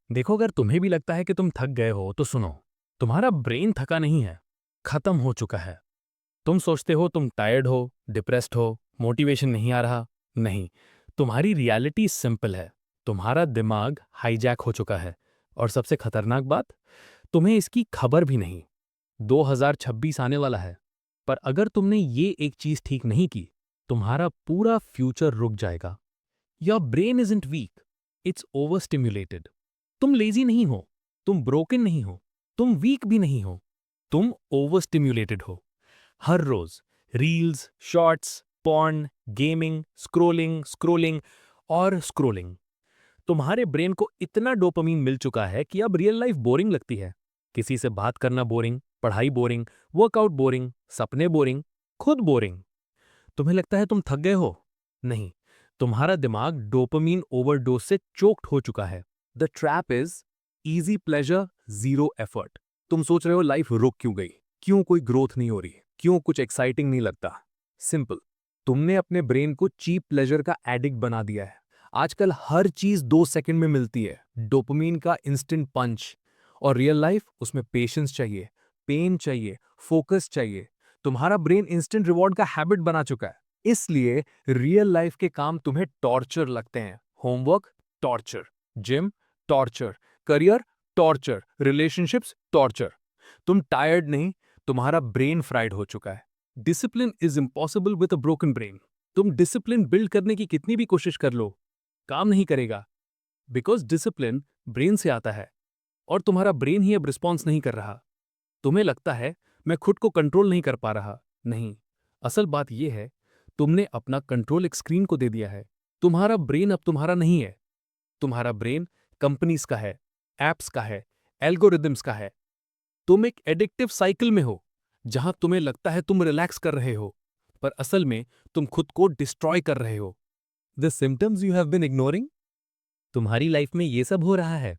देखो, अगर तुम्हें भी लगता है कि तुम थक गए हो तो सुनो, तुम्हारा ब्रेन थका नहीं है, खत्म हो चुका है। तुम सोचते हो तुम टायर्ड हो, डिप्रेस्ड हो, मोटिवेशन नहीं आ रहा। नहीं, तुम्हारी रियलिटी सिंपल है। तुम्हारा दिमाग हाईजैक हो चुका है। और सबसे खतरनाक बात, तुम्हें इसकी खबर भी नहीं। 2026 आने वाला है, पर अगर तुमने ये एक चीज ठीक नहीं की, तुम्हारा पूरा फ्यूचर रुक जाएगा। Your brain isn't weak, it's over stimulated. तुम लेजी नहीं हो, तुम ब्रोकन नहीं हो, तुम वीक भी नहीं हो, तुम ओवर स्टिम्युलेटेड हो। हर रोज reels, shorts, porn, gaming, scrolling scrolling और स्क्रोलिंग। तुम्हारे ब्रेन को इतना डोपामीन मिल चुका है कि अब रियल लाइफ बोरिंग लगती है। किसी से बात करना बोरिंग, पढ़ाई बोरिंग, वर्कआउट बोरिंग, सपने बोरिंग, खुद बोरिंग। तुम्हें लगता है तुम थक गए हो? नहीं, तुम्हारा दिमाग डोपामीन ओवरडोज से चोक्ड हो चुका है। The trap is easy pleasure, zero effort. तुम सोच रहे हो लाइफ रुक क्यों गई, क्यों कोई ग्रोथ नहीं हो रही, क्यों कुछ एक्साइटिंग नहीं लगता। सिंपल, तुमने अपने ब्रेन को चीप प्लेजर का एडिक्ट बना दिया है। आजकल हर चीज 2 सेकंड में मिलती है, डोपामीन का इंस्टेंट पंच। और रियल लाइफ, उसमें पेशेंस चाहिए, पेन चाहिए, फोकस चाहिए। तुम्हारा ब्रेन इंस्टेंट रिवॉर्ड का हैबिट बना चुका है। इसलिए रियल लाइफ के काम तुम्हें टॉर्चर लगते हैं। Homework torture, gym torture, career torture, relationships torture. तुम टायर्ड नहीं, तुम्हारा ब्रेन फ्राइड हो चुका है। Discipline is impossible with a broken brain. तुम डिसिप्लिन बिल्ड करने की कितनी भी कोशिश कर लो, काम नहीं करेगा। बिकॉज डिसिप्लिन ब्रेन से आता है, और तुम्हारा ब्रेन ही अब रिस्पॉन्स नहीं कर रहा। तुम्हें लगता है मैं खुद को कंट्रोल नहीं कर पा रहा। नहीं, असल बात यह है, तुमने अपना कंट्रोल एक स्क्रीन को दे दिया है। तुम्हारा ब्रेन अब तुम्हारा नहीं है। तुम्हारा ब्रेन कंपनीज का है, एप्स का है, एल्गोरिदम्स का है। तुम एक एडिक्टिव साइकिल में हो, जहां तुम्हें लगता है तुम रिलैक्स कर रहे हो, पर असल में तुम खुद को डिस्ट्रॉय कर रहे हो। The symptoms you have been ignoring. तुम्हारी लाइफ में ये सब हो रहा है।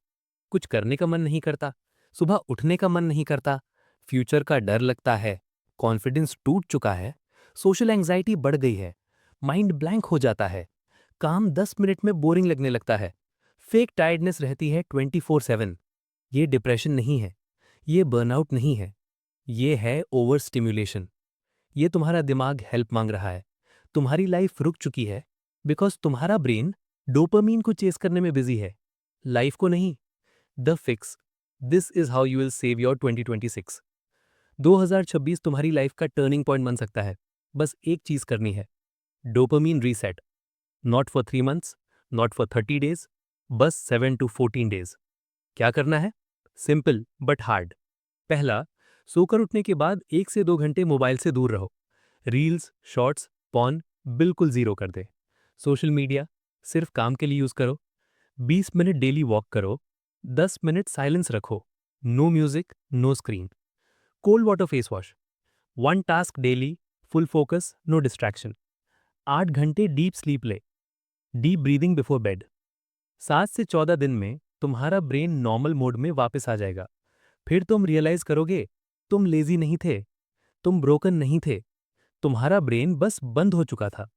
कुछ करने का मन नहीं करता, सुबह उठने का मन नहीं करता, फ्यूचर का डर लगता है, कॉन्फिडेंस टूट चुका है, सोशल एंजाइटी बढ़ गई है, माइंड ब्लैंक हो जाता है, काम 10 मिनट में बोरिंग लगने लगता है, फेक टायर्डनेस रहती है 24/7। ये डिप्रेशन नहीं है, ये बर्नआउट नहीं है, ये है ओवर स्टिम्युलेशन। ये तुम्हारा दिमाग हेल्प मांग रहा है। तुम्हारी लाइफ रुक चुकी है बिकॉज तुम्हारा ब्रेन डोपामीन को चेस करने में बिजी है, लाइफ को नहीं। The fix, this is how you will save your 2026। 2026 तुम्हारी लाइफ का टर्निंग पॉइंट बन सकता है। बस एक चीज करनी है, dopamine reset. Not for 3 months, not for 30 days, बस 7 to 14 डेज। क्या करना है? Simple but hard. पहला, सोकर उठने के बाद 1 से 2 घंटे मोबाइल से दूर रहो। रील्स, शॉर्ट्स, पॉन बिल्कुल जीरो कर दे। सोशल मीडिया सिर्फ काम के लिए यूज करो। 20 मिनट डेली वॉक करो। 10 मिनट साइलेंस रखो। No music, no screen. Cold water face wash. 1 task daily, full focus, no distraction. 8 घंटे डीप स्लीप ले। Deep breathing before bed. 7 से 14 दिन में तुम्हारा ब्रेन नॉर्मल मोड में वापस आ जाएगा। फिर तुम रियलाइज करोगे, तुम लेजी नहीं थे, तुम ब्रोकन नहीं थे, तुम्हारा ब्रेन बस बंद हो चुका था।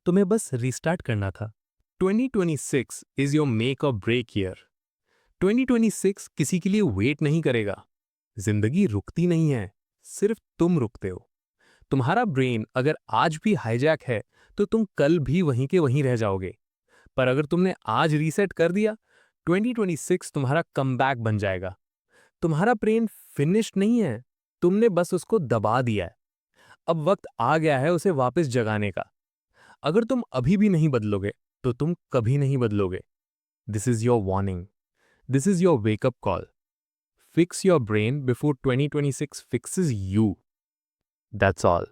तुम्हें बस रिस्टार्ट करना था। 2026 इज योर मेक और ब्रेक ईयर। 2026 किसी के लिए वेट नहीं करेगा। जिंदगी रुकती नहीं है, सिर्फ तुम रुकते हो। तुम्हारा ब्रेन अगर आज भी हाईजैक है, तो तुम कल भी वहीं के वहीं रह जाओगे। पर अगर तुमने आज रीसेट कर दिया, 2026 तुम्हारा कमबैक बन जाएगा। तुम्हारा ब्रेन फिनिश्ड नहीं है, तुमने बस उसको दबा दिया है। अब वक्त आ गया है उसे वापस जगाने का। अगर तुम अभी भी नहीं बदलोगे, तो तुम कभी नहीं बदलोगे। This is your warning, this is your wake up call. Fix your brain before 2026 fixes you. That's all.